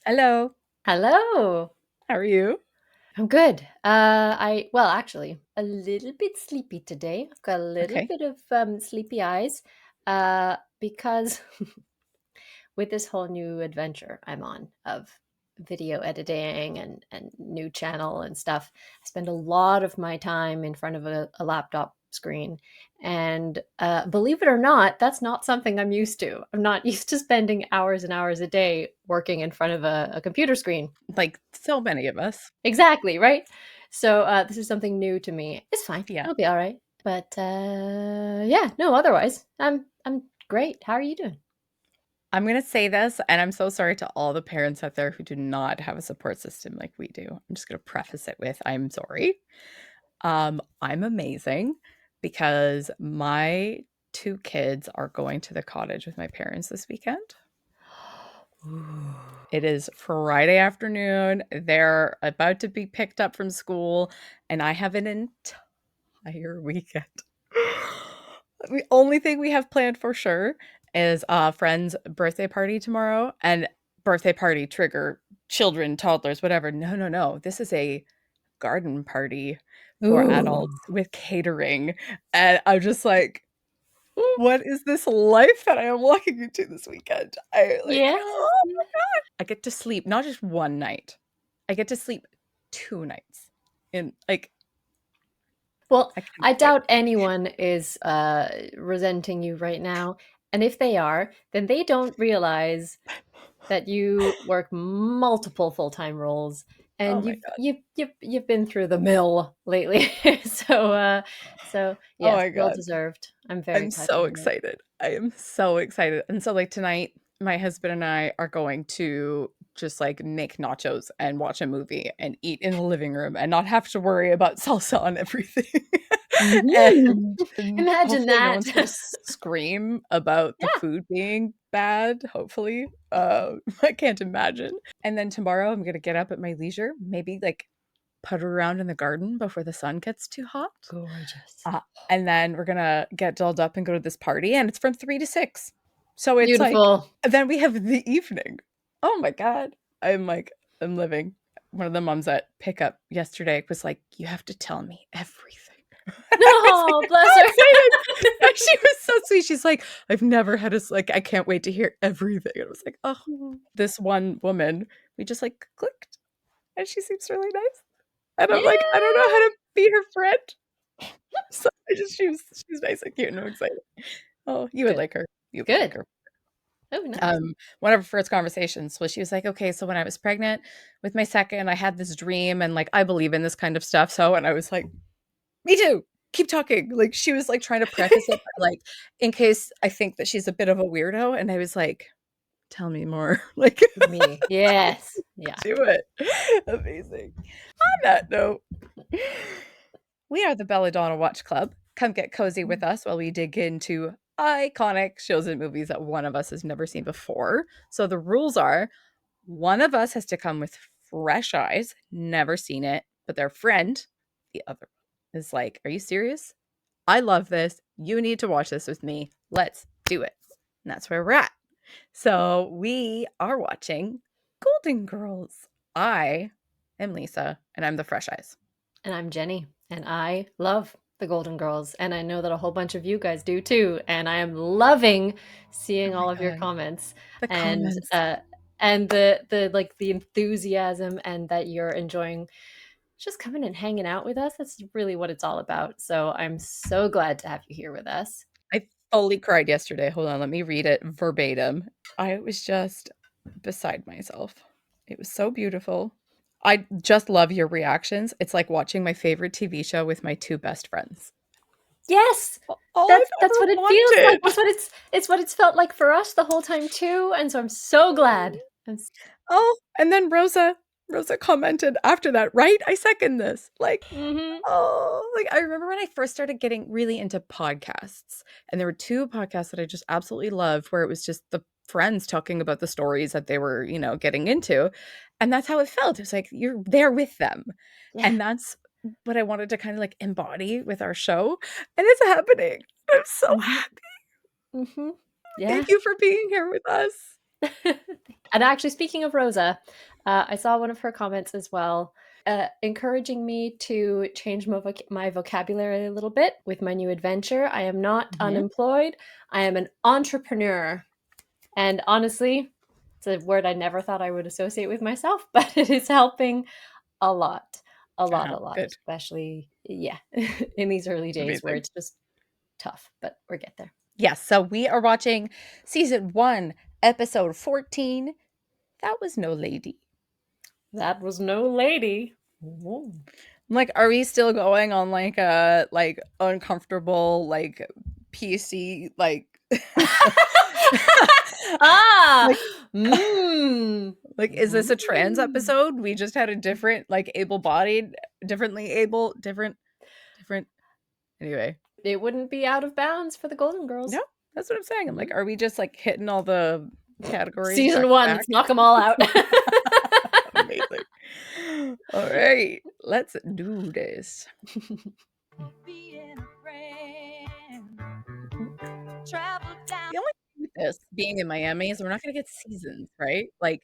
Hello. Hello. How are you? I'm good. Actually, a little bit sleepy today. I've got a little Okay. bit of sleepy eyes because with this whole new adventure I'm on of video editing and new channel and stuff, I spend a lot of my time in front of a laptop screen. And believe it or not, that's not something I'm used to. I'm not used to spending hours and hours a day working in front of a computer screen. Like so many of us. Exactly, right? So this is something new to me. It's fine. Yeah. I'll be all right. But yeah, no, otherwise, I'm great. How are you doing? I'm going to say this, and I'm so sorry to all the parents out there who do not have a support system like we do. I'm just going to preface it with I'm sorry. I'm amazing because my two kids are going to the cottage with my parents this weekend. It is Friday afternoon. They're about to be picked up from school, and I have an entire weekend. The only thing we have planned for sure is a friend's birthday party tomorrow, and birthday party trigger children, toddlers, whatever. No, no, no. This is a garden party for Ooh. adults with catering. And I'm just like, what is this life that I am walking into this weekend? Yeah. I get to sleep not just one night. I get to sleep 2 nights. In like Well, I can't I wait. doubt anyone is resenting you right now. And if they are, then they don't realize that you work multiple full-time roles Oh and my you've god. you've you've you've been through the mill lately. So Oh yes, my well god. deserved. I'm very I'm glad to so hear it. excited. I am so excited. And so like tonight, my husband and I are going to just like make nachos and watch a movie and eat in the living room and not have to worry about salsa on everything. Mhm. and Imagine hopefully no that. one's going to scream about the Yeah. food being bad, hopefully. I can't imagine. And then tomorrow I'm going to get up at my leisure, maybe like putter around in the garden before the sun gets too hot. Gorgeous. Uh, and then we're gonna get dolled up and go to this party, and it's from 3 to 6. So it's like, Beautiful. then we have the evening. Oh my god. I'm living. One of the moms at pickup yesterday was like, "You have to tell me everything." I was like, No, "I'm bless so her. excited." And she was so sweet. She's like, "I've never had a like, I can't wait to hear everything." And I was like, "Oh, this one woman, we just like clicked, and she seems really nice." And I'm like, I don't know how Yeah. to be her friend. So she's nice and cute, and I'm excited. Oh, you would Good. like her. You would like Good. her. Oh, nice. One of her first conversations was she was like, "Okay, so when I was pregnant with my second, I had this dream, and like I believe in this kind of stuff." So, and I was like, "Me too. Keep talking." Like she was like trying to preface it by like, in case I think that she's a bit of a weirdo, and I was like, "Tell me more." Like, Me. Yes. Yeah. do it. Amazing. On that note, we are the Belladonna Watch Club. Come get cozy with us while we dig into iconic shows and movies that one of us has never seen before. So the rules are one of us has to come with fresh eyes, never seen it, but their friend, the other, is like, "Are you serious? I love this. You need to watch this with me. Let's do it." And that's where we're at. So we are watching Golden Girls. I am Lisa, and I'm the fresh eyes. And I'm Jenny, and I love the Golden Girls, and I know that a whole bunch of you guys do too. And I am loving Oh seeing my all of your god. comments The and comments. the like the enthusiasm and that you're enjoying just coming and hanging out with us. That's really what it's all about. So I'm so glad to have you here with us. I fully cried yesterday. Hold on, let me read it verbatim. I was just beside myself. It was so beautiful. I just love your reactions. It's like watching my favorite TV show with my two best friends. Yes. All I've That's ever what it feels like. wanted. It's what it's felt like for us the whole time too. And so I'm so glad. Oh, and then Rosa commented after that, right? I second this. Like, Mm-hmm. oh, like I remember when I first started getting really into podcasts, and there were two podcasts that I just absolutely loved where it was just the friends talking about the stories that they were, getting into. And that's how it felt. It's like you're there with them. Yeah. And that's what I wanted to kind of like embody with our show. And it's happening. I'm so Mm-hmm. happy. Mm-hmm. Yeah. Thank you for being here with us. And actually, speaking of Rosa, I saw one of her comments as well, encouraging me to change my vocabulary a little bit with my new adventure. I am not unemployed. I am an entrepreneur. And honestly, it's a word I never thought I would associate with myself, but it is helping a lot. A lot, Good. especially, in these early days where Amazing. it's just tough, but we'll get there. Yes, so we are watching season 1, episode 14. That was no lady. That was no lady. I'm like, are we still going on like a like uncomfortable like PC like Ah, like like is this a trans episode? We just had a different like able-bodied, differently able, different. Anyway, it wouldn't be out of bounds for the Golden Girls. no, that's what I'm saying. I'm like, are we just like hitting all the categories? Season 1, let's knock them all out. Amazing. All right, let's do this. The only thing with this being in Miami is we're not going to get seasons, right? Like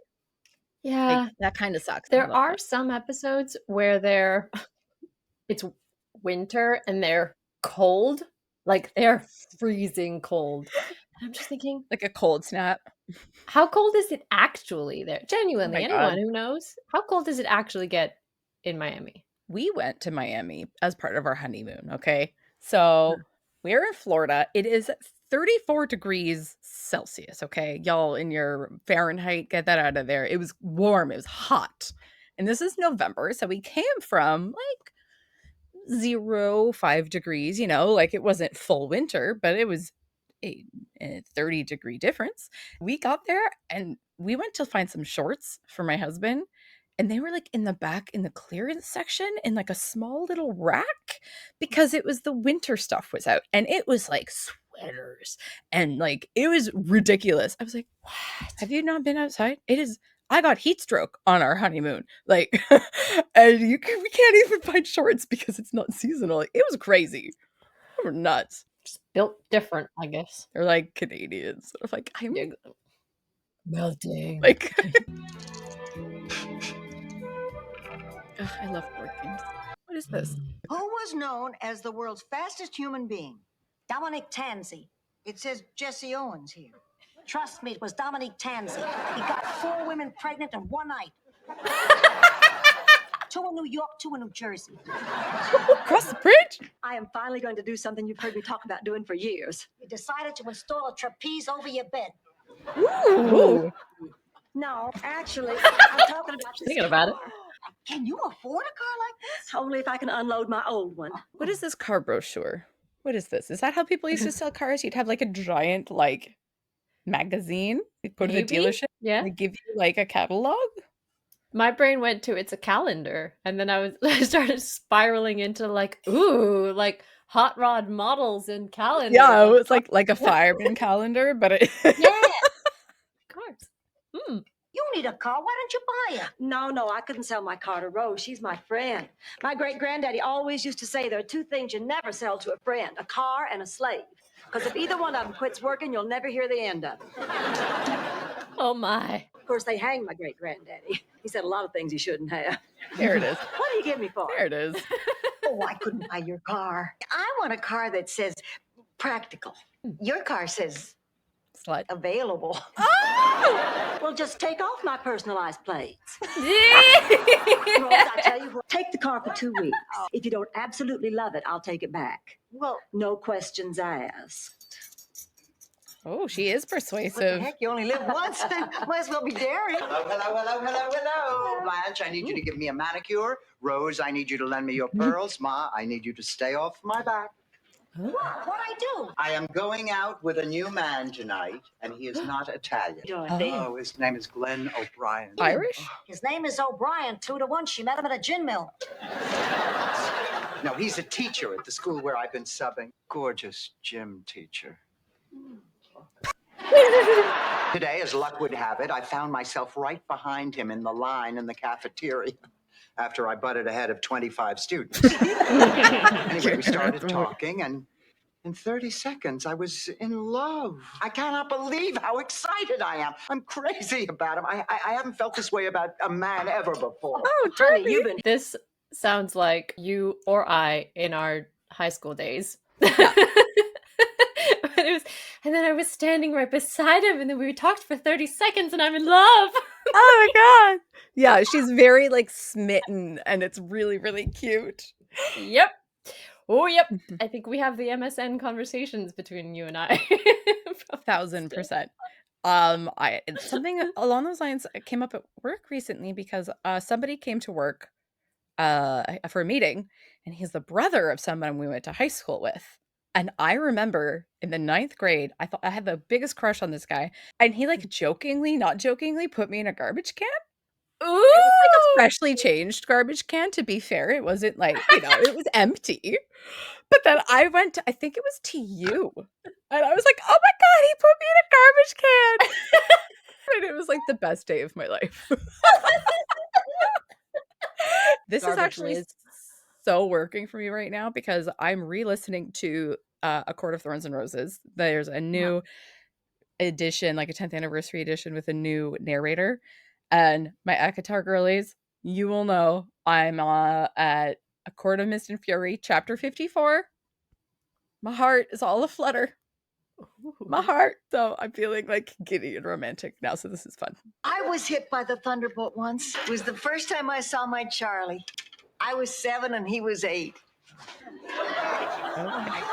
Yeah, that kind of sucks. there are some episodes where it's winter and they're cold, like they're freezing cold. And I'm just thinking, like a cold snap. how cold is it actually there? Genuinely, my anyone God. who knows, how cold does it actually get in Miami? We went to Miami as part of our honeymoon, okay? So we're in Florida. It is 34 degrees Celsius, okay? Y'all in your Fahrenheit, get that out of there. It was warm. It was hot. And this is November, so we came from like 5 degrees, you know, like it wasn't full winter, but it was a 30-degree difference. We got there and we went to find some shorts for my husband, and they were like in the back in the clearance section in like a small little rack because it was the winter stuff was out, and it was like sweaters and like it was ridiculous. I was like, what? Have you not been outside? It is. I got heat stroke on our honeymoon, like, and we can't even find shorts because it's not seasonal. Like, it was crazy. We were nuts. Just built different, I guess. They're like Canadians. I'm like, I'm melting. like, ugh, I love board games. What is this? Who was known as the world's fastest human being? Dominic Tansey. It says Jesse Owens here. Trust me, it was Dominic Tansey. He got 4 women pregnant in one night. 2 in New York, 2 in New Jersey. Across the bridge? I am finally going to do something you've heard me talk about doing for years. He decided to install a trapeze over your bed. Ooh. No, actually, I'm talking about this Thinking about it. car. Can you afford a car like this? Only if I can unload my old one. What is this car brochure? What is this? Is that how people used to sell cars? You'd have like a giant like magazine. You'd go to the Maybe? dealership. Yeah. They give you like a catalog. My brain went to it's a calendar, and then I started spiraling into like, ooh, like hot rod models and calendars. Yeah, it was like a fireman calendar, but it Yeah. Cars. You need a car. Why don't you buy it? No, I couldn't sell my car to Rose. She's my friend. My great-granddaddy always used to say there are 2 things you never sell to a friend, a car and a slave. Because if either one of them quits working, you'll never hear the end of it. Oh my. Of course, they hanged my great-granddaddy. He said a lot of things he shouldn't have. there it is. What do you give me for? There it is. Oh, I couldn't buy your car. I want a car that says practical. Your car says Slut. available. Oh! Well, just take off my personalized plates. Rose, I tell you what, take the car for 2 weeks. If you don't absolutely love it, I'll take it back. Well, No questions asked. Oh, she is what the persuasive. heck? You only live once. Might as well be daring. Hello. Blanche, I need you to give me a manicure. Rose, I need you to lend me your pearls. Ma, I need you to stay off my back. What I do? I am going out with a new man tonight, and he is not Italian. Dorothy. Oh, his name is Glenn O'Brien. Irish? His name is O'Brien, 2-1. She met him at a gin mill. No, he's a teacher at the school where I've been subbing. Gorgeous gym teacher. Today, as luck would have it, I found myself right behind him in the line in the cafeteria after I butted ahead of 25 students. Anyway, we started talking, and In 30 seconds, I was in love. I cannot believe how excited I am. I'm crazy about him. I haven't felt this way about a man ever before. Oh, Honey, Dorothy. you've been This sounds like you or I in our high school days. Yeah. But and then I was standing right beside him, and then we talked for 30 seconds, and I'm in love. Oh my god. Yeah, she's very like smitten, and it's really, really cute. Yep. Oh, yep. I think we have the MSN conversations between you and I. 1000%. It's something along those lines came up at work recently because somebody came to work for a meeting, and he's the brother of someone we went to high school with. And I remember in the 9th grade, I thought I had the biggest crush on this guy, and he like jokingly, not jokingly, put me in a garbage can. Ooh! It was like a freshly changed garbage can, to be fair. It wasn't like, it was empty. But then I went to, I think it was to you. And I was like, oh my God, he put me in a garbage can. And it was like the best day of my life. This is Garbage actually Liz. so working for me right now because I'm re-listening to A Court of Thorns and Roses. There's a new edition, like a 10th anniversary edition with a new narrator. And my ACOTAR girlies, you will know I'm at A Court of Mist and Fury, chapter 54. My heart is all aflutter. My heart. So I'm feeling like giddy and romantic now, so this is fun. I was hit by the thunderbolt once. It was the first time I saw my Charlie. I was 7 and he was 8.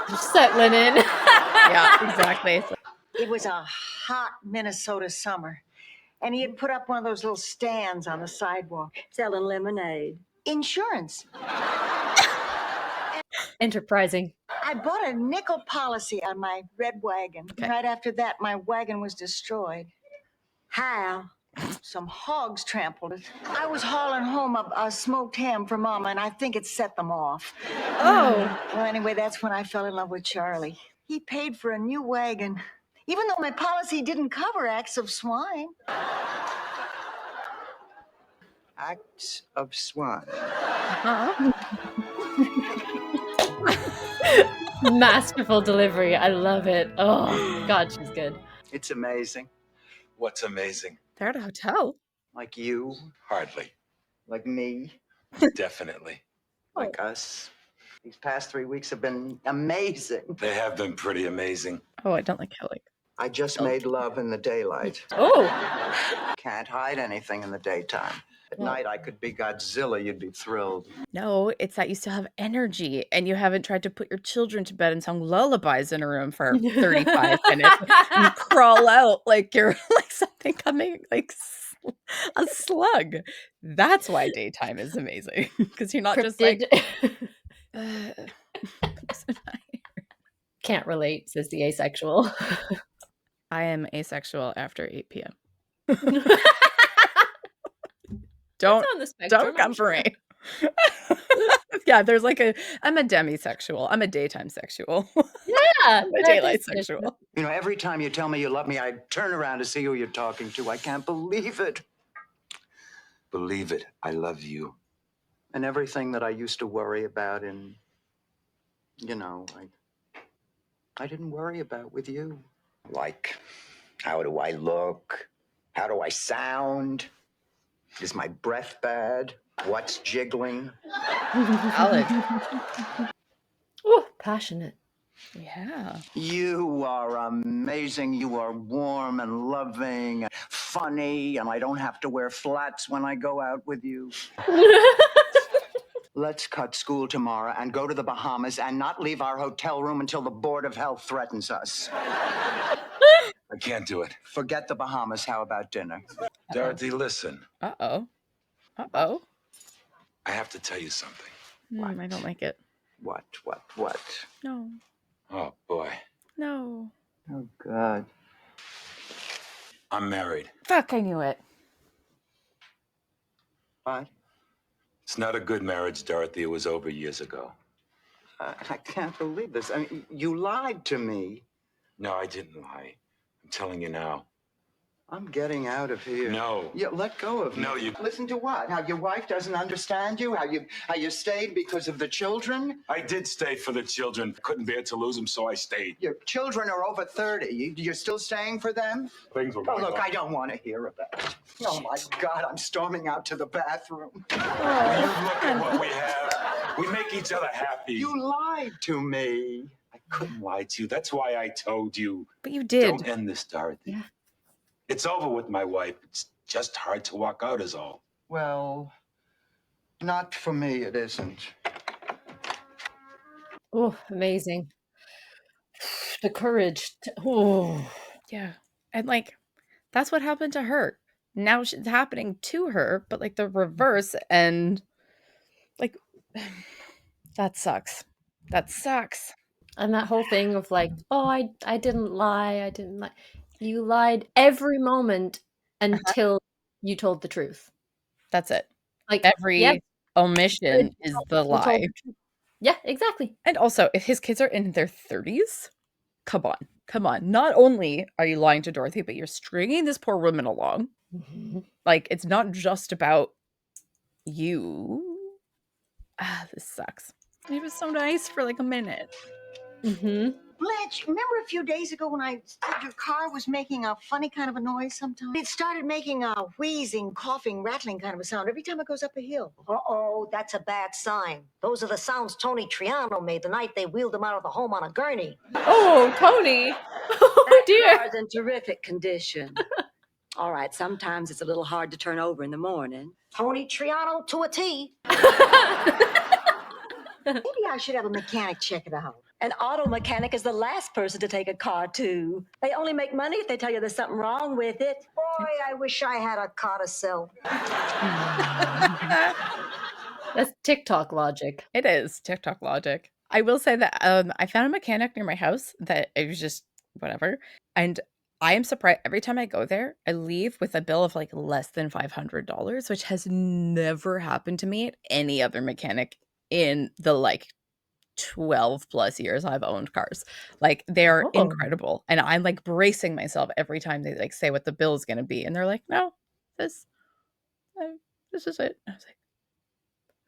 You're settling in. Yeah, exactly. It was a hot Minnesota summer, and he had put up one of those little stands on the sidewalk. selling lemonade. Insurance. Enterprising. I bought a nickel policy on my red wagon. Okay. Right after that, my wagon was destroyed. How? Some hogs trampled it. I was hauling home a smoked ham for Mama, and I think it set them off. Oh, Well, anyway, that's when I fell in love with Charlie. He paid for a new wagon, even though my policy didn't cover acts of swine. Acts of swine. huh? Masterful delivery. I love it. Oh, God, she's good. It's amazing. What's amazing? They're at a hotel. Like you, Hardly. like me, Definitely. like us. These past 3 weeks have been amazing. They have been pretty amazing. Oh, I don't like how like. I just made love in the daylight. Oh, Can't hide anything in the daytime. At night, I could be Godzilla. You'd be thrilled. No, it's that you still have energy and you haven't tried to put your children to bed and sung lullabies in a room for 35 minutes. And you crawl out like you're like something coming, like a slug. That's why daytime is amazing because you're not just like. cryptid. Can't relate, says the asexual. I am asexual after 8 p.m. Don't On the spectrum, don't come I'm for sure. me. Yeah, there's like I'm a demisexual. I'm a daytime sexual. Yeah, I'm a that daylight is good. sexual. You know, every time you tell me you love me, I turn around to see who you're talking to. I can't believe it. Believe it, I love you. And everything that I used to worry about and, you know, I didn't worry about with you. Like, how do I look? How do I sound? Is my breath bad? What's jiggling? Valid. Ooh, passionate. Yeah. You are amazing. You are warm and loving, and funny, and I don't have to wear flats when I go out with you. Let's cut school tomorrow and go to the Bahamas and not leave our hotel room until the Board of Health threatens us. I can't do it. Forget the Bahamas. How about dinner? Dorothy, listen. Uh-oh. Uh-oh. I have to tell you something. I don't like it. What? No. Oh, boy. No. Oh, God. I'm married. Fuck, I knew it. What? It's not a good marriage, Dorothy. It was over years ago. I can't believe this. I mean, you lied to me. No, I didn't lie. I'm telling you now. I'm getting out of here. No. Yeah, let go of me. No, you... Listen to what? How your wife doesn't understand you? How you stayed because of the children? I did stay for the children. Couldn't bear to lose them, so I stayed. Your children are over 30. You're still staying for them? Things were Oh, going look, on. I don't want to hear about it. Oh, my God, I'm storming out to the bathroom. You look at what we have. We make each other happy. You lied to me. I couldn't lie to you. That's why I told you. But you did. Don't end this, Dorothy. Yeah. It's over with my wife. It's just hard to walk out is all. Well, not for me, it isn't. Oh, amazing. The courage. Oh. Yeah. And like, that's what happened to her. Now it's happening to her, but like the reverse. And like, that sucks. That sucks. And that whole thing of like, oh, I didn't lie. I didn't lie. You lied every moment until you told the truth. That's it. Like Every yeah, omission is the you told lie. the truth. Yeah, exactly. And also, if his kids are in their 30s, come on. Come on. Not only are you lying to Dorothy, but you're stringing this poor woman along. Mhm. Like, it's not just about you. This sucks. He was so nice for like a minute. Mhm. Blanche, remember a few days ago when I said your car was making a funny kind of a noise sometimes? It started making a wheezing, coughing, rattling kind of a sound every time it goes up a hill. Uh-oh, that's a bad sign. Those are the sounds Tony Triano made the night they wheeled him out of the home on a gurney. Oh, Tony. Oh That dear. car's in terrific condition. All right, sometimes it's a little hard to turn over in the morning. Tony Triano to a T. Maybe I should have a mechanic check it out. An auto mechanic is the last person to take a car to. They only make money if they tell you there's something wrong with it. Boy, I wish I had a car to sell. That's TikTok logic. It is TikTok logic. I will say that I found a mechanic near my house that it was just whatever. And I am surprised every time I go there, I leave with a bill of like less than $500, which has never happened to me at any other mechanic in the like 12 plus years I've owned cars. Like they're Oh. incredible. And I'm like bracing myself every time they like say what the bill is going to be. And they're like, no, this is it. I was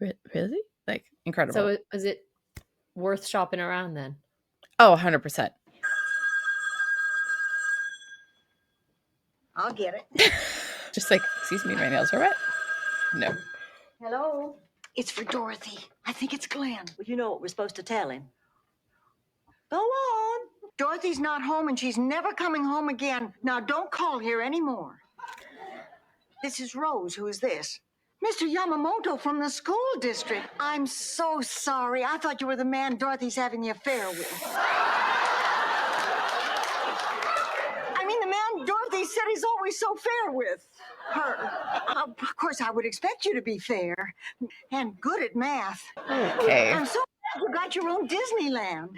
like, really? Like incredible. So is it worth shopping around then? Oh, 100%. I'll get it. Just like, excuse me, my nails are wet. No. Hello? It's for Dorothy. I think it's Glenn. Well, you know what we're supposed to tell him. Go on. Dorothy's not home and she's never coming home again. Now don't call here anymore. This is Rose. Who is this? Mr. Yamamoto from the school district. I'm so sorry. I thought you were the man Dorothy's having the affair with. I mean, the man Dorothy said he's always so fair with her. Of course, I would expect you to be fair and good at math. Okay. I'm so glad you got your own Disneyland.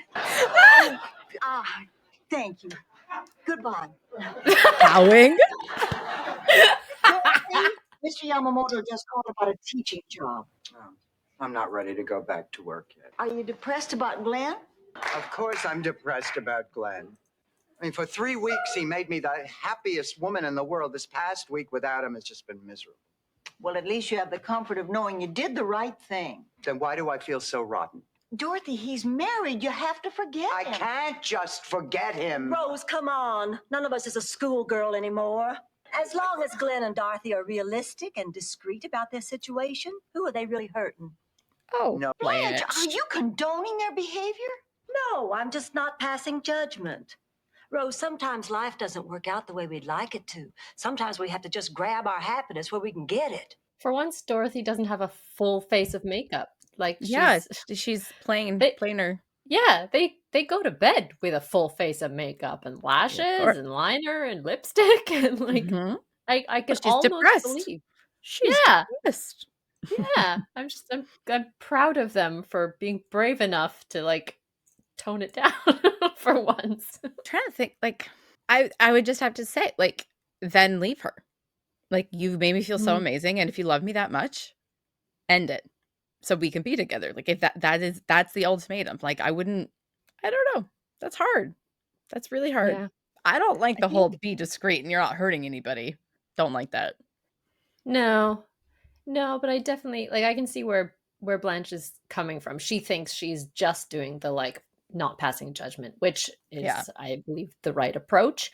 Thank you. Goodbye. Bowing? Mr. Yamamoto just called about a teaching job. I'm not ready to go back to work yet. Are you depressed about Glenn? Of course I'm depressed about Glenn. I mean, for 3 weeks, he made me the happiest woman in the world. This past week without him has just been miserable. Well, at least you have the comfort of knowing you did the right thing. Then why do I feel so rotten? Dorothy, he's married. You have to forget I him. can't just forget him. Rose, come on. None of us is a schoolgirl anymore. As long as Glenn and Dorothy are realistic and discreet about their situation, who are they really hurting? Oh, No. Blanche, Blanche. are you condoning their behavior? No, I'm just not passing judgment. Rose, sometimes life doesn't work out the way we'd like it to. Sometimes we have to just grab our happiness where we can get it. For once, Dorothy doesn't have a full face of makeup. Like Yeah, she's plain her. Yeah, they go to bed with a full face of makeup and lashes Or- and liner and lipstick and like Mhm. I can she's almost depressed. believe. She's Yeah. depressed. Yeah, I'm proud of them for being brave enough to like tone it down for once. Trying to think, like, I would just have to say, like, then leave her. Like, you made me feel so Mhm. amazing, and if you love me that much, end it. So we can be together. Like, if that's the ultimatum. Like, I don't know. That's hard. That's really hard. Yeah. I don't like the I whole think be discreet and you're not hurting anybody. Don't like that. no, but I definitely like. I can see where Blanche is coming from. She thinks she's just doing the like not passing judgment, which Yeah. is, I believe, the right approach.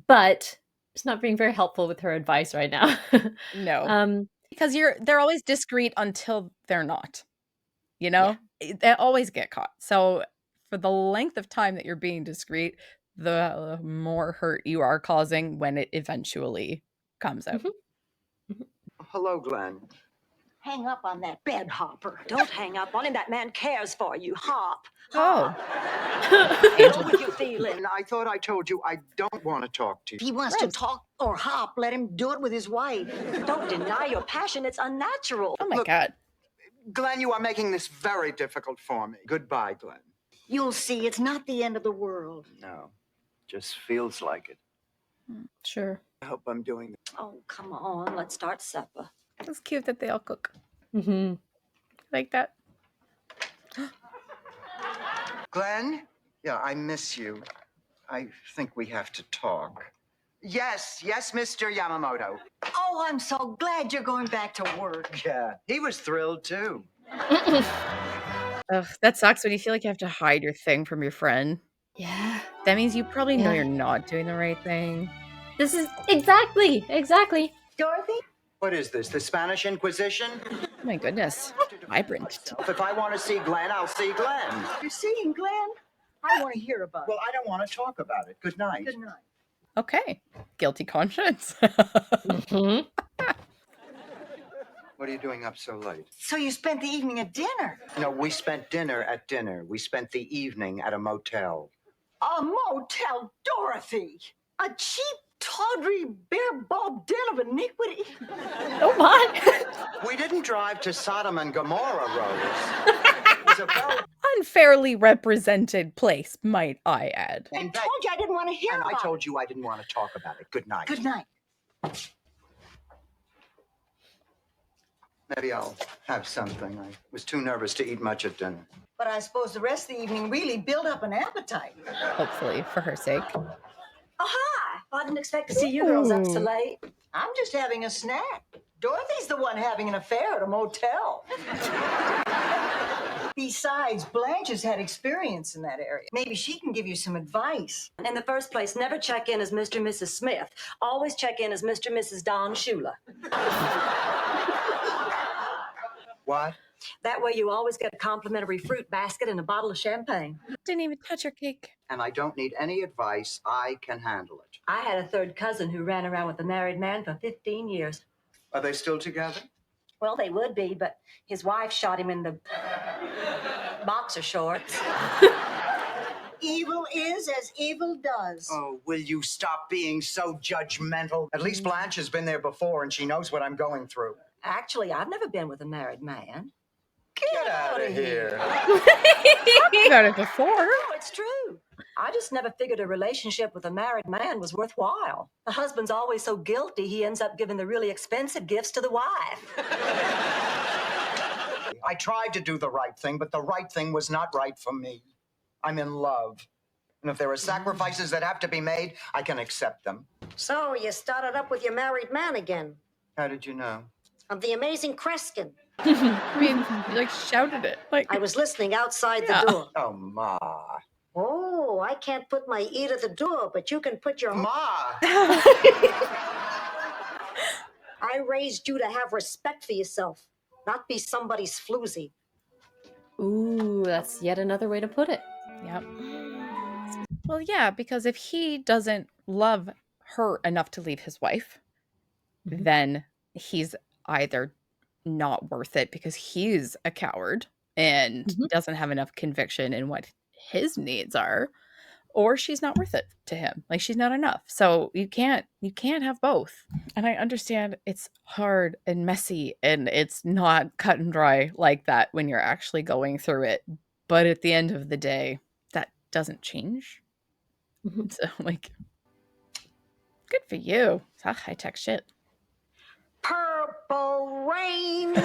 But it's not being very helpful with her advice right now. No. Because they're always discreet until they're not. You know? They always get caught. So for the length of time that you're being discreet, the more hurt you are causing when it eventually comes out. Hello, Glenn. Hang up on that bed hopper. Don't hang up on him. That man cares for you. Hop. Oh. Go with your feelings. And I thought I told you I don't want to talk to If you. he wants to talk or hop, let him do it with his wife. Don't deny your passion. It's unnatural. Oh my Look, God. Glenn, you are making this very difficult for me. Goodbye, Glenn. You'll see, it's not the end of the world. No, just feels like it. Sure. I hope I'm doing this. Oh, come on. Let's start supper. It's cute that they all cook Mm-hmm. like that. Glenn? Yeah, I miss you. I think we have to talk. Yes, Mr. Yamamoto. Oh, I'm so glad you're going back to work. Yeah, he was thrilled too. Ugh, that sucks when you feel like you have to hide your thing from your friend. Yeah. That means you probably know Yeah. you're not doing the right thing. This is exactly. Dorothy? What is this, the Spanish Inquisition? Oh my goodness. Vibrant. If I want to see Glenn, I'll see Glenn. You're seeing Glenn? I want to hear about Well, I don't want to talk about it. Good night. it. Good night. Okay. Guilty conscience. Mm-hmm. What are you doing up so late? So you spent the evening at dinner? No, we spent dinner at dinner. We spent the evening at a motel. A motel, Dorothy! A cheap, tawdry, bare-bob den of iniquity? Oh my. We didn't drive to Sodom and Gomorrah, Rose. It was a very Unfairly represented place, might I add. I told you I didn't want to hear And about I told you I didn't want to talk about it. Good night. it. Good night. Maybe I'll have something. I was too nervous to eat much at dinner. But I suppose the rest of the evening really built up an appetite. Hopefully, for her sake. Oh, hi. I didn't expect to see you girls up so late. I'm just having a snack. Dorothy's the one having an affair at a motel. Besides, Blanche has had experience in that area. Maybe she can give you some advice. In the first place, never check in as Mr. and Mrs. Smith. Always check in as Mr. and Mrs. Don Shula. What? That way you always get a complimentary fruit basket and a bottle of champagne. Didn't even touch her cake. And I don't need any advice. I can handle it. I had a third cousin who ran around with a married man for 15 years. Are they still together? Well, they would be, but his wife shot him in the boxer shorts. Evil is as evil does. Oh, will you stop being so judgmental? At least Blanche has been there before and she knows what I'm going through. Actually, I've never been with a married man. Get out of here. You got it before. No, it's true. I just never figured a relationship with a married man was worthwhile. The husband's always so guilty, he ends up giving the really expensive gifts to the wife. I tried to do the right thing, but the right thing was not right for me. I'm in love. And if there are sacrifices that have to be made, I can accept them. So you started up with your married man again. How did you know? Of the amazing Kreskin. I mean, you like shouted it. Like I was listening outside Yeah. the door. Oh, Ma. Oh, I can't put my ear to the door, but you can put your... Ma! I raised you to have respect for yourself, not be somebody's floozy. Ooh, that's yet another way to put it. Yep. Well, yeah, because if he doesn't love her enough to leave his wife, then he's either not worth it because he's a coward and Mhm. doesn't have enough conviction in what his needs are, or she's not worth it to him. Like she's not enough. So you can't have both. And I understand it's hard and messy and it's not cut and dry like that when you're actually going through it. But at the end of the day, that doesn't change. Mhm. So like good for you. It's all high-tech shit. Purple rain.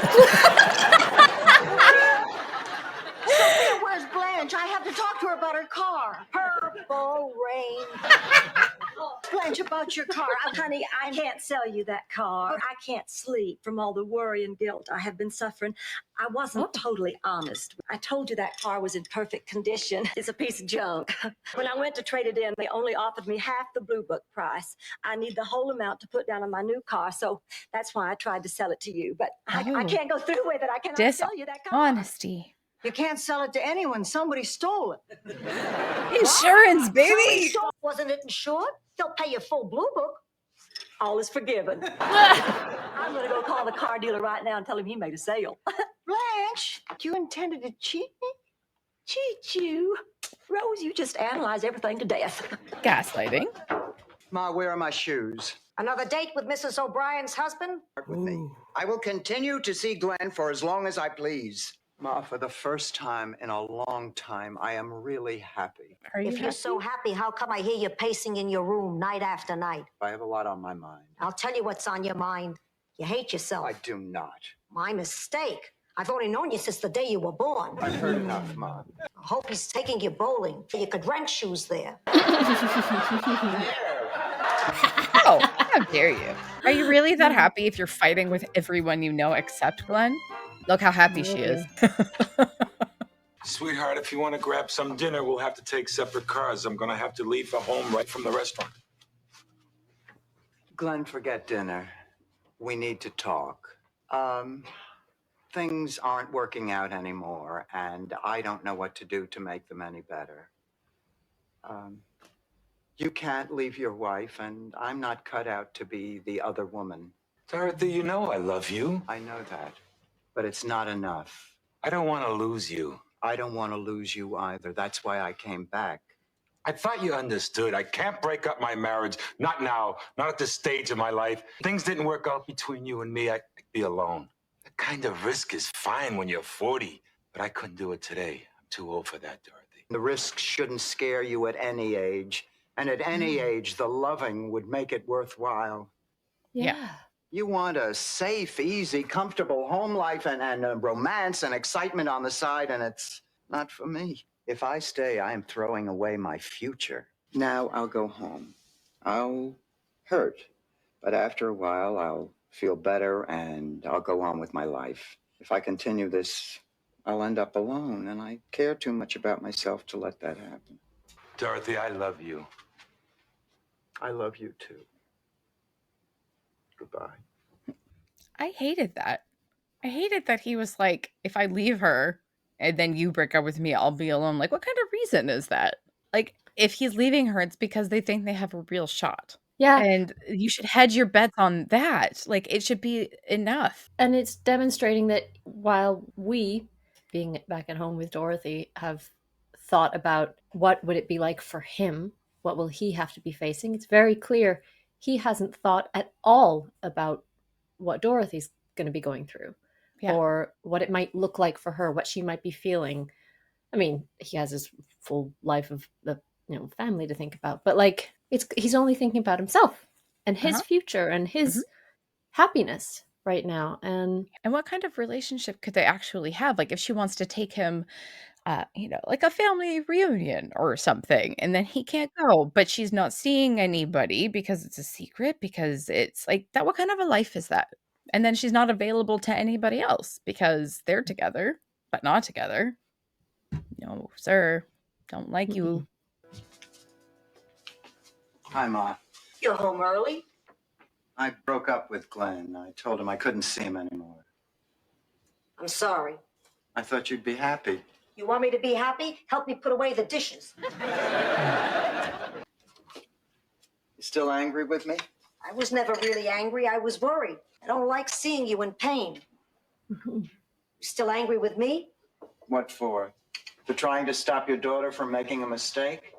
Sophia, where's Blanche? I have to talk to her about her car. Purple rain. Blanche, about your car. Honey, I can't sell you that car. I can't sleep from all the worry and guilt I have been suffering. I wasn't totally honest. I told you that car was in perfect condition. It's a piece of junk. When I went to trade it in, they only offered me half the Blue Book price. I need the whole amount to put down on my new car, so that's why I tried to sell it to you. But I can't go through with it. I cannot sell you that car. Honesty. You can't sell it to anyone. Somebody stole it. Insurance, Somebody baby. stole- Wasn't it insured? They'll pay you full Blue Book. All is forgiven. I'm going to go call the car dealer right now and tell him he made a sale. Blanche, you intended to cheat me? Cheat you? Rose, you just analyze everything to death. Gaslighting. Ma, where are my shoes? Another date with Mrs. O'Brien's husband? With me. I will continue to see Glenn for as long as I please. Ma, for the first time in a long time, I am really happy. Are you If you're so happy, how come I hear you pacing in your room night after night? I have a lot on my mind. I'll tell you what's on your mind. You hate yourself. I do not. My mistake. I've only known you since the day you were born. I've heard enough, Ma. I hope he's taking you bowling. You could rent shoes there. Oh, how dare you? Are you really that happy if you're fighting with everyone you know except Glenn? Look how happy she is. Sweetheart, if you want to grab some dinner, we'll have to take separate cars. I'm going to have to leave for home right from the restaurant. Glenn, forget dinner. We need to talk. Things aren't working out anymore, and I don't know what to do to make them any better. You can't leave your wife, and I'm not cut out to be the other woman. Dorothy, you know I love you. I know that, but it's not enough. I don't want to lose you. I don't want to lose you either. That's why I came back. I thought you understood. I can't break up my marriage. Not now. Not at this stage of my life. Things didn't work out between you and me. I'd be alone. That kind of risk is fine when you're 40, but I couldn't do it today. I'm too old for that, Dorothy. The risks shouldn't scare you at any age. And at any age, the loving would make it worthwhile. Yeah. You want a safe, easy, comfortable home life and romance and excitement on the side, and it's not for me. If I stay, I am throwing away my future. Now I'll go home. I'll hurt, but after a while, I'll feel better and I'll go on with my life. If I continue this, I'll end up alone, and I care too much about myself to let that happen. Dorothy, I love you. I love you too. Goodbye. I hated that. I hated that he was like, if I leave her and then you break up with me, I'll be alone. Like, what kind of reason is that? Like, if he's leaving her, it's because they think they have a real shot. Yeah. And you should hedge your bets on that. Like, it should be enough. And it's demonstrating that while we, being back at home with Dorothy, have thought about what would it be like for him, what will he have to be facing, it's very clear he hasn't thought at all about what Dorothy's going to be going through, or what it might look like for her, what she might be feeling. I mean, he has his full life of the family to think about, but like he's only thinking about himself and his future and his happiness right now. And what kind of relationship could they actually have? Like, if she wants to take him, like a family reunion or something, and then he can't go, but she's not seeing anybody because it's a secret, because it's like that. What kind of a life is that? And then she's not available to anybody else because they're together, but not together. No, sir. Don't like you. Hi, Ma. You're home early? I broke up with Glenn. I told him I couldn't see him anymore. I'm sorry. I thought you'd be happy. You want me to be happy? Help me put away the dishes. You still angry with me? I was never really angry. I was worried. I don't like seeing you in pain. You still angry with me? What for? For trying to stop your daughter from making a mistake?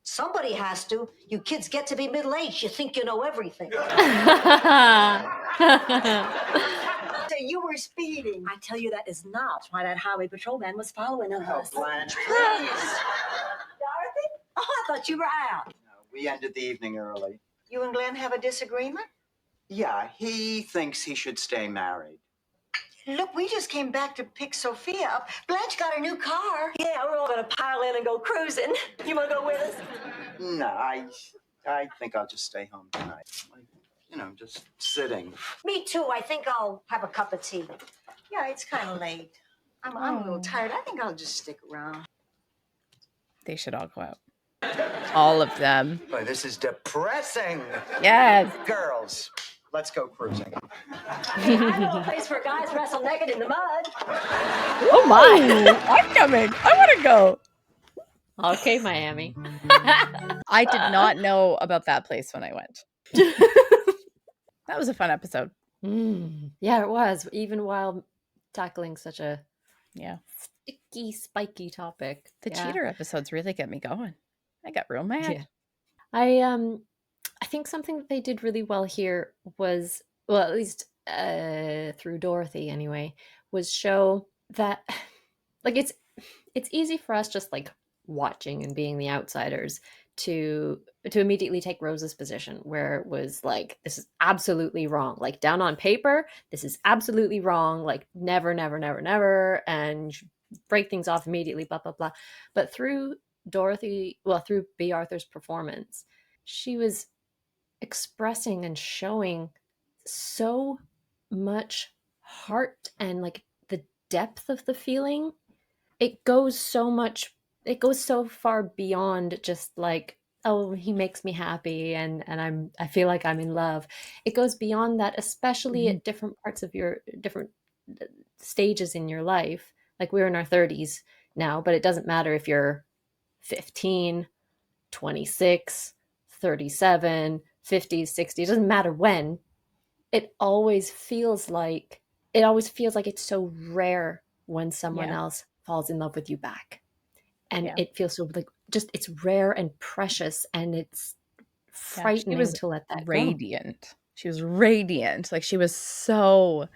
Somebody has to. You kids get to be middle-aged. You think you know everything. So you were speeding. I tell you, that is not why that highway patrolman was following us. Oh, Blanche, please. Dorothy? Oh, I thought you were out. No, we ended the evening early. You and Glenn have a disagreement? Yeah, he thinks he should stay married. Look, we just came back to pick Sophia up. Blanche got a new car. Yeah, we're all going to pile in and go cruising. You want to go with us? No, I think I'll just stay home tonight. Just sitting. Me too. I think I'll have a cup of tea. Yeah, it's kind of late. I'm a little tired. I think I'll just stick around. They should all go out. All of them. Boy, this is depressing. Yes. Girls, let's go cruising. Hey, I know a place where guys wrestle naked in the mud. Oh my. I'm coming. I want to go. Okay, Miami. I did not know about that place when I went. That was a fun episode. Yeah, it was. Even while tackling such a sticky, spiky topic. The cheater episodes really get me going. I got real mad. Yeah. I think something that they did really well here was, well, at least through Dorothy anyway, was show that like it's easy for us just like watching and being the outsiders to immediately take Rose's position, where it was like, this is absolutely wrong. Like, down on paper, this is absolutely wrong. Like, never, never, never, never, and break things off immediately, blah, blah, blah. But through through B. Arthur's performance, she was expressing and showing so much heart and like the depth of the feeling. It goes so far beyond just like, oh, he makes me happy and I feel like I'm in love. It goes beyond that, especially at different parts of your different stages in your life. Like, we're in our 30s now, but it doesn't matter if you're 15, 26, 37, 50s, 60s, it doesn't matter when. It always feels like it's so rare when someone else falls in love with you back. And it feels so like, just, it's rare and precious, and it's frightening to let that radiant. Go. She was radiant. Like, she was so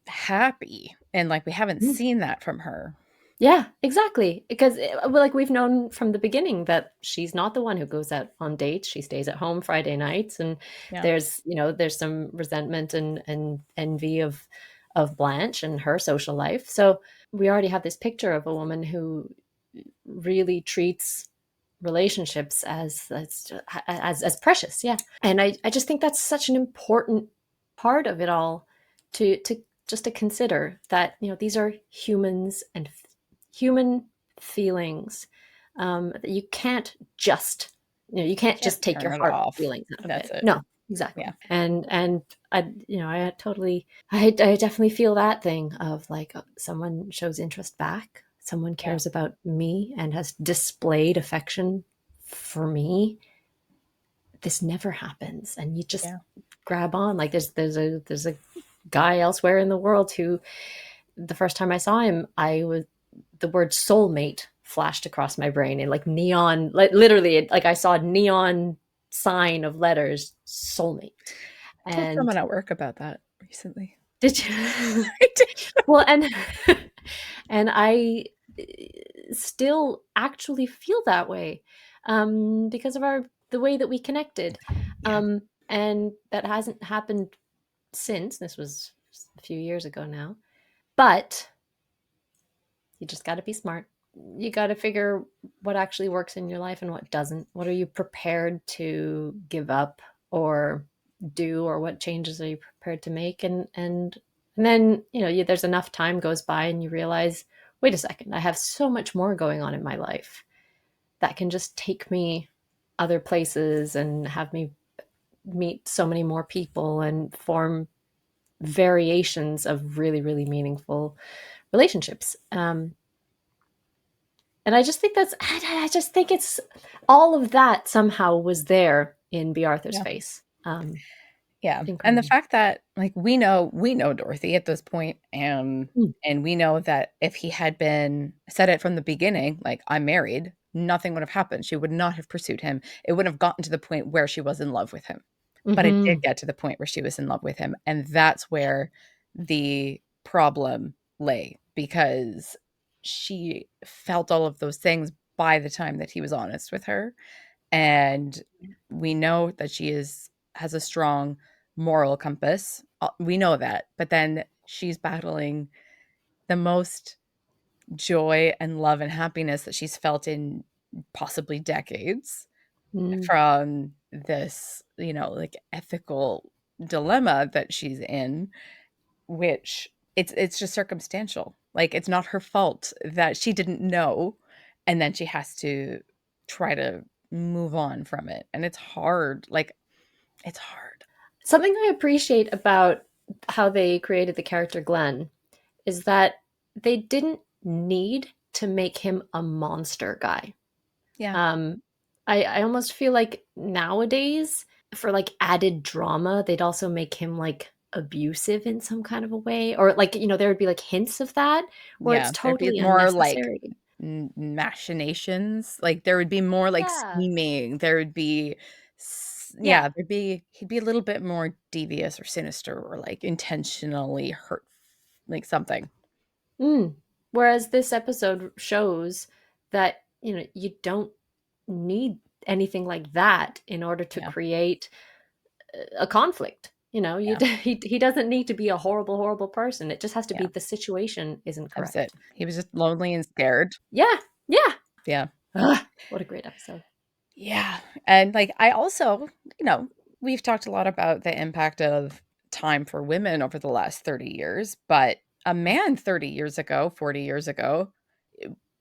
happy, and like, we haven't seen that from her. Yeah, exactly. Because like, we've known from the beginning that she's not the one who goes out on dates. She stays at home Friday nights, and there's some resentment and envy of Blanche and her social life. So we already have this picture of a woman who really treats relationships as precious. Yeah. And I just think that's such an important part of it all to consider, that these are humans and human feelings, that you can't just just take your heart off feelings out of That's it. No, exactly. Yeah. And I definitely feel that thing of like, someone shows interest back, someone cares about me and has displayed affection for me. This never happens, and you just grab on. Like, there's a guy elsewhere in the world who, the first time I saw him, the word soulmate flashed across my brain in like neon, like literally, like I saw a neon sign of letters, soulmate. I told someone at work about that recently. Did you? I did. Well, and I still actually feel that way, because of the way that we connected. And that hasn't happened since. This was a few years ago now. But you just got to be smart. You got to figure what actually works in your life and what doesn't. What are you prepared to give up or do, or what changes are you prepared to make? And then, there's enough time goes by and you realize, wait a second, I have so much more going on in my life that can just take me other places and have me meet so many more people and form variations of really, really meaningful relationships. And I just think it's all of that somehow was there in B. Arthur's face. And the fact that like we know Dorothy at this point, and we know that if he had been said it from the beginning, like, I'm married, nothing would have happened. She would not have pursued him. It wouldn't have gotten to the point where she was in love with him. But it did get to the point where she was in love with him, and that's where the problem lay, because she felt all of those things by the time that he was honest with her. And we know that she has a strong moral compass. We know that. But then she's battling the most joy and love and happiness that she's felt in possibly decades from this, like ethical dilemma that she's in, which it's just circumstantial. Like it's not her fault that she didn't know, and then she has to try to move on from it. And it's hard. Like it's hard. Something I appreciate about how they created the character Glenn is that they didn't need to make him a monster guy. Yeah. I almost feel like nowadays, for like added drama, they'd also make him like abusive in some kind of a way, or like there would be like hints of that where it's Yeah, there'd be totally more like unnecessary. machinations. Like there would be more like Yeah, scheming. There would be yeah. he'd be a little bit more devious or sinister or like intentionally hurt, like something. Mm. Whereas this episode shows that you don't need anything like that in order to Yeah. create a conflict. You Yeah. he doesn't need to be a horrible person. It just has to be Yeah. the situation isn't That was it. correct. He was just lonely and scared. Yeah, yeah. Yeah. Ugh, what a great episode. Yeah. And like I also, we've talked a lot about the impact of time for women over the last 30 years, but a man 30 years ago, 40 years ago,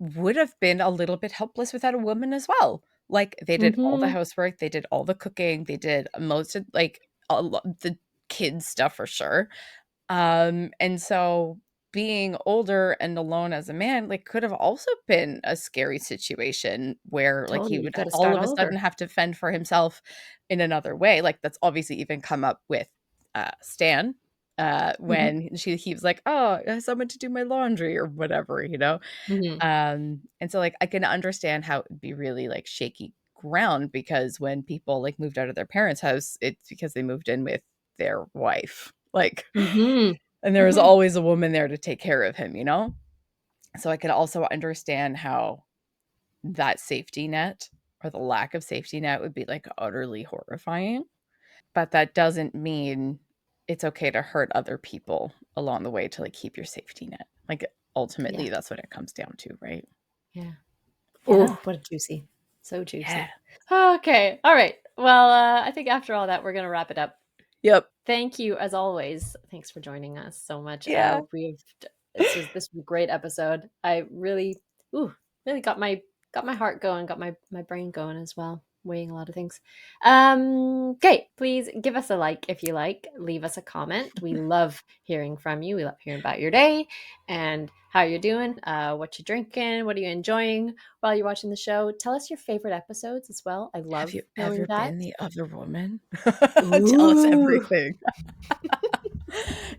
would have been a little bit helpless without a woman as well. Like they did all the Mm-hmm. housework, they did all the cooking, they did most of like the kids stuff for sure. And so being older and alone as a man, like, could have also been a scary situation where, like, he Totally would could have all start of a all sudden over. have to fend for himself in another way. Like, that's obviously even come up with, Stan, Mm-hmm. when he was like, "Oh, someone to do my laundry," or whatever, you know? Mm-hmm. And so, like, I can understand how it would be really, like, shaky ground because when people, like, moved out of their parents' house, it's because they moved in with their wife. Like, Mm-hmm. and there was Mm-hmm. always a woman there to take care of him, you know? So I could also understand how that safety net or the lack of safety net would be, like, utterly horrifying, but that doesn't mean it's okay to hurt other people along the way to, like, keep your safety net. Like, Yeah, ultimately, that's what it comes down to, right? yeah, yeah. Oh, What a juicy, so yeah. juicy. Okay, all right. Well, I think after all that, we're gonna wrap it up. Yep. Thank you, as always. Thanks for joining us so much. Yeah. We've this was a great episode. I really, really got my heart going, got my brain going as well, weighing a lot of things. Okay, please give us a like if you like. Leave us a comment. We love hearing from you. We love hearing about your day and how you're doing, what you're drinking, what are you enjoying while you're watching the show. Tell us your favorite episodes as well. I Have love you knowing ever that. been the other woman? Tell us Ooh. everything.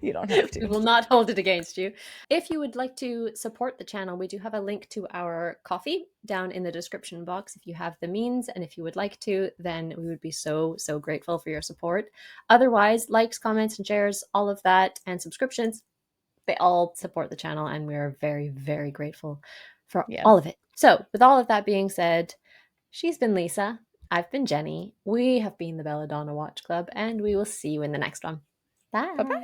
You don't have We to. will not hold it against you. If you would like to support the channel, we do have a link to our coffee down in the description box if you have the means. And if you would like to, then we would be so, so grateful for your support. Otherwise, likes, comments, and shares, all of that, and subscriptions, they all support the channel. And we are very, very grateful for Yeah. all of it. So, with all of that being said, she's been Lisa. I've been Jenny. We have been the Belladonna Watch Club, and we will see you in the next one. Bye. Bye-bye.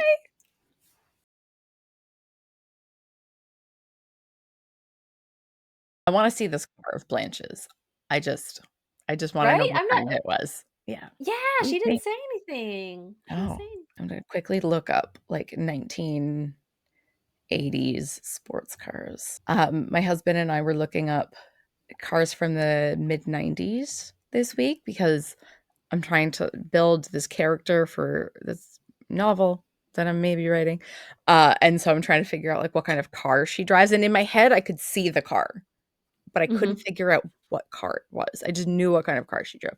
I wanna see this car of Blanche's. I just wanna know Right? what I'm not. kind it was. Yeah. Yeah, Me she didn't too. say anything. She didn't Oh, say anything. I'm gonna quickly look up, like, 1980s sports cars. My husband and I were looking up cars from the mid-90s this week because I'm trying to build this character for this novel that I'm maybe writing, and so I'm trying to figure out, like, what kind of car she drives, and in my head, I could see the car, but I couldn't Mhm. figure out what car it was. I just knew what kind of car she drove.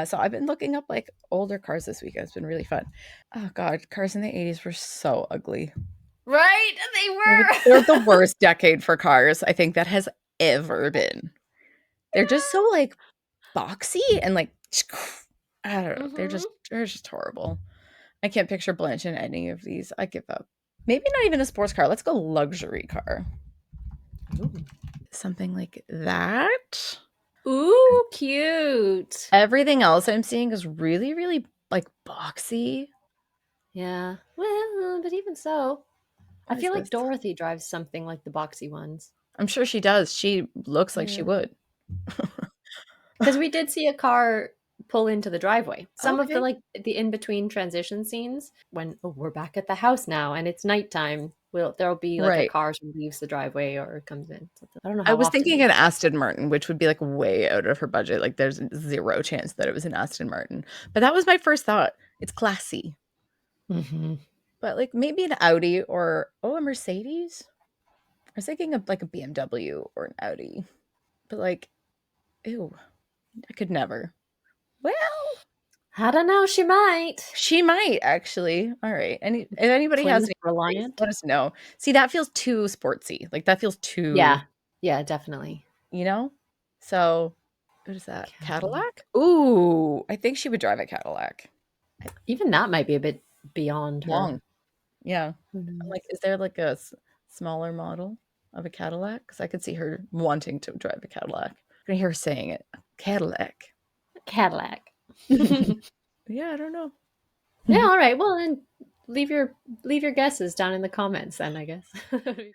So I've been looking up, like, older cars this week. It's been really fun. Oh god, cars in the '80s were so ugly. Right? They They're the were. worst decade for cars I think that has ever been. They're just so, like, boxy and, like, I don't know. Mhm. They're just horrible. I can't picture Blanche in any of these. I give up. Maybe not even a sports car. Let's go luxury car. Something like that. Ooh, cute. Everything else I'm seeing is really, really, like, boxy. Yeah. Well, but even so, I What is feel this? like Dorothy drives something like the boxy ones. I'm sure she does. She looks like she Yeah. would. Because we did see a car pull into the driveway. Some of the Okay. like the in-between transition scenes when we're back at the house now and it's nighttime. There'll be like a Right. car who leaves the driveway or comes in. I don't know I how was often thinking we an see that. Aston Martin, which would be like way out of her budget. Like there's zero chance that it was an Aston Martin. But that was my first thought. It's classy. Mm-hmm. But like maybe an Audi or a Mercedes. I was thinking of like a BMW or an Audi. But like, ew, I could never. Well, I don't know. She might. she might actually. All right. If anybody has Plymouth any theories, Reliant. let us know. See, that feels too sportsy. Like that feels too, Yeah. Yeah, definitely. you know? So what is that? Cadillac. Cadillac? Ooh, I think she would drive a Cadillac. Even that might be a bit beyond her. Long. Yeah. Who I'm knows? like, is there like a smaller model of a Cadillac? Because I could see her wanting to drive a Cadillac. I can hear her saying it. Cadillac. Cadillac. Yeah, I don't know. Yeah, all right. Well, then leave your guesses down in the comments then, I guess.